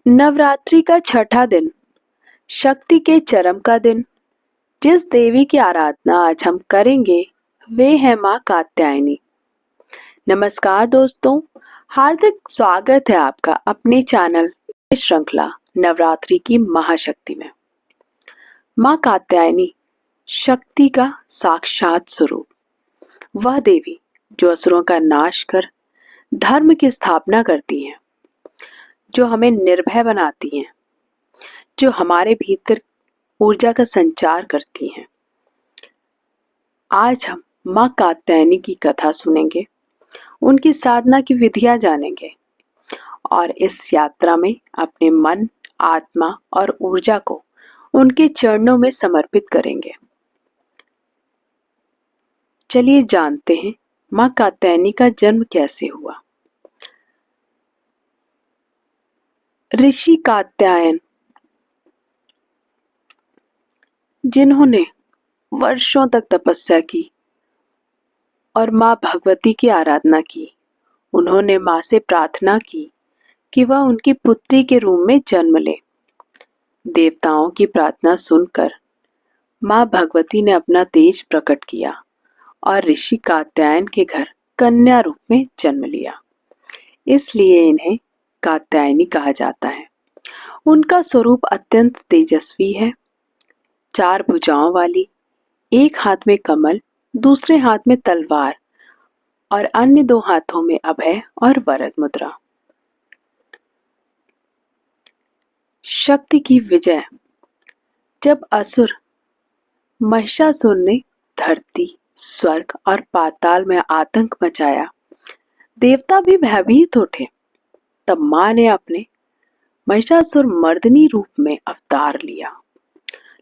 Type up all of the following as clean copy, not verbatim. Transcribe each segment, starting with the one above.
नवरात्रि का छठा दिन, शक्ति के चरम का दिन। जिस देवी की आराधना आज हम करेंगे वे है माँ कात्यायनी। नमस्कार दोस्तों, हार्दिक स्वागत है आपका अपने चैनल श्रृंखला नवरात्रि की महाशक्ति में। माँ कात्यायनी शक्ति का साक्षात स्वरूप, वह देवी जो असुरों का नाश कर धर्म की स्थापना करती हैं, जो हमें निर्भय बनाती हैं, जो हमारे भीतर ऊर्जा का संचार करती हैं। आज हम माँ कात्यायनी की कथा सुनेंगे, उनकी साधना की विधियां जानेंगे और इस यात्रा में अपने मन, आत्मा और ऊर्जा को उनके चरणों में समर्पित करेंगे। चलिए जानते हैं माँ कात्यायनी का जन्म कैसे हुआ। ऋषि कात्यायन, जिन्होंने वर्षों तक तपस्या की और माँ भगवती की आराधना की, उन्होंने माँ से प्रार्थना की कि वह उनकी पुत्री के रूप में जन्म ले। देवताओं की प्रार्थना सुनकर माँ भगवती ने अपना तेज प्रकट किया और ऋषि कात्यायन के घर कन्या रूप में जन्म लिया। इसलिए इन्हें कात्यायनी कहा जाता है। उनका स्वरूप अत्यंत तेजस्वी है, 4 भुजाओं वाली, एक हाथ में कमल, दूसरे हाथ में तलवार और अन्य 2 हाथों में अभय और वरद मुद्रा। शक्ति की विजय। जब असुर महिषासुर ने धरती, स्वर्ग और पाताल में आतंक मचाया, देवता भी भयभीत उठे। तब मां ने अपने महिषासुर मर्दिनी रूप में अवतार लिया।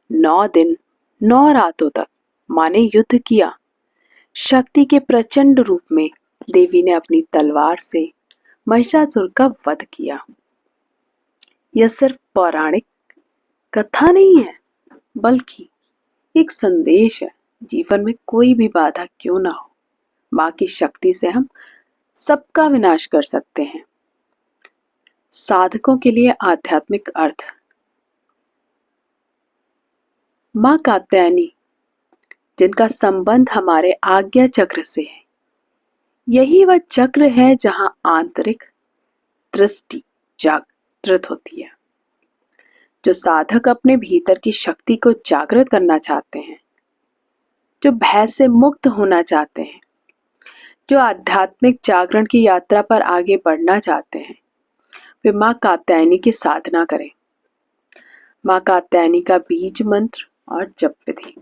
9 दिन 9 रातों तक मां ने युद्ध किया। शक्ति के प्रचंड रूप में देवी ने अपनी तलवार से महिषासुर का वध किया। यह सिर्फ पौराणिक कथा नहीं है, बल्कि एक संदेश है। जीवन में कोई भी बाधा क्यों ना हो, मां की शक्ति से हम सबका विनाश कर सकते हैं। साधकों के लिए आध्यात्मिक अर्थ। मां कात्यायनी, जिनका संबंध हमारे आज्ञा चक्र से है, यही वह चक्र है जहां आंतरिक दृष्टि जागृत होती है। जो साधक अपने भीतर की शक्ति को जागृत करना चाहते हैं, जो भय से मुक्त होना चाहते हैं, जो आध्यात्मिक जागरण की यात्रा पर आगे बढ़ना चाहते हैं, वे मां कात्यायनी की साधना करें। मां कात्यायनी का बीज मंत्र और जप विधि।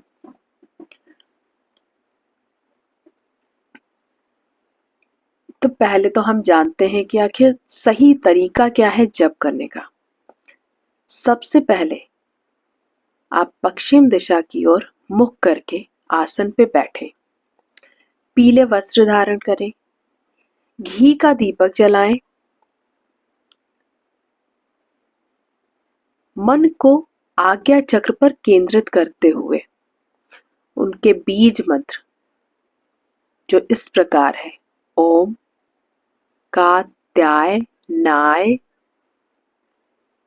तो पहले तो हम जानते हैं कि आखिर सही तरीका क्या है जप करने का। सबसे पहले आप पश्चिम दिशा की ओर मुख करके आसन पे बैठें। पीले वस्त्र धारण करें, घी का दीपक जलाएं, मन को आज्ञा चक्र पर केंद्रित करते हुए उनके बीज मंत्र जो इस प्रकार है: ओम कात्यायनाय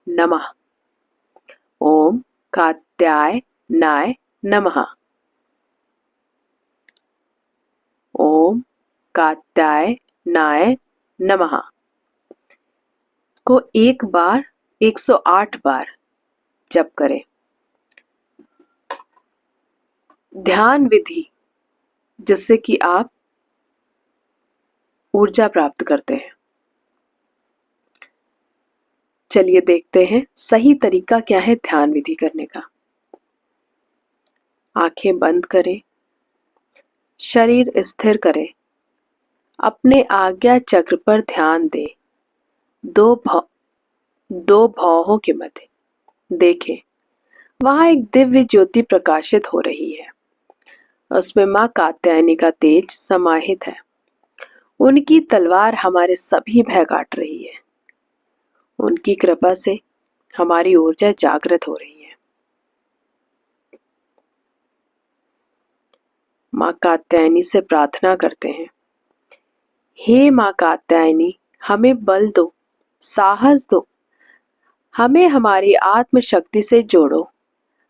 नमः, ओम कात्यायनाय नमः, ओम कात्यायनाय नमः को एक बार 108 बार जप करें। ध्यान विधि, जिससे कि आप ऊर्जा प्राप्त करते हैं। चलिए देखते हैं सही तरीका क्या है ध्यान विधि करने का। आंखें बंद करें, शरीर स्थिर करें, अपने आज्ञा चक्र पर ध्यान दें। दो भौहों के मध्य देखें, वहां एक दिव्य ज्योति प्रकाशित हो रही है। उसमें मां कात्यायनी का तेज समाहित है। उनकी तलवार हमारे सभी भय काट रही है। उनकी कृपा से हमारी ऊर्जा जागृत हो रही है। मां कात्यायनी से प्रार्थना करते हैं, हे मां कात्यायनी, हमें बल दो, साहस दो, हमें हमारी आत्म शक्ति से जोड़ो,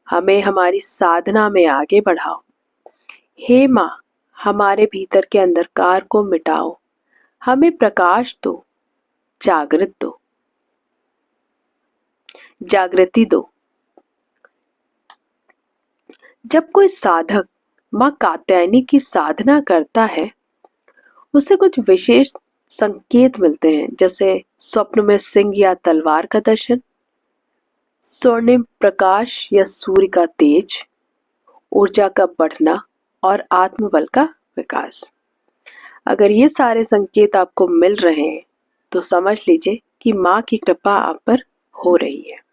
हमें हमारी साधना में आगे बढ़ाओ। हे माँ, हमारे भीतर के अंधकार को मिटाओ, हमें प्रकाश दो, जागृति दो। जब कोई साधक माँ कात्यायनी की साधना करता है, उसे कुछ विशेष संकेत मिलते हैं, जैसे स्वप्न में सिंह या तलवार का दर्शन, स्वर्णिम प्रकाश या सूर्य का तेज, ऊर्जा का बढ़ना और आत्मबल का विकास। अगर ये सारे संकेत आपको मिल रहे हैं तो समझ लीजिए कि माँ की कृपा आप पर हो रही है।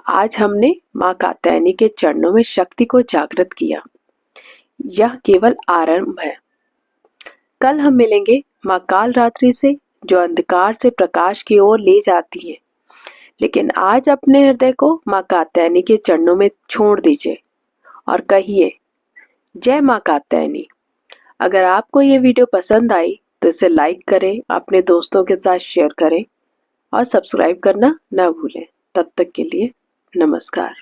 आज हमने माँ कात्यायनी के चरणों में शक्ति को जागृत किया। यह केवल आरंभ है। कल हम मिलेंगे माँ काल रात्रि से, जो अंधकार से प्रकाश की ओर ले जाती है। लेकिन आज अपने हृदय को माँ कात्यायनी के चरणों में छोड़ दीजिए और कहिए, जय माँ कात्यायनी। अगर आपको ये वीडियो पसंद आई तो इसे लाइक करें, अपने दोस्तों के साथ शेयर करें और सब्सक्राइब करना ना भूलें। तब तक के लिए नमस्कार।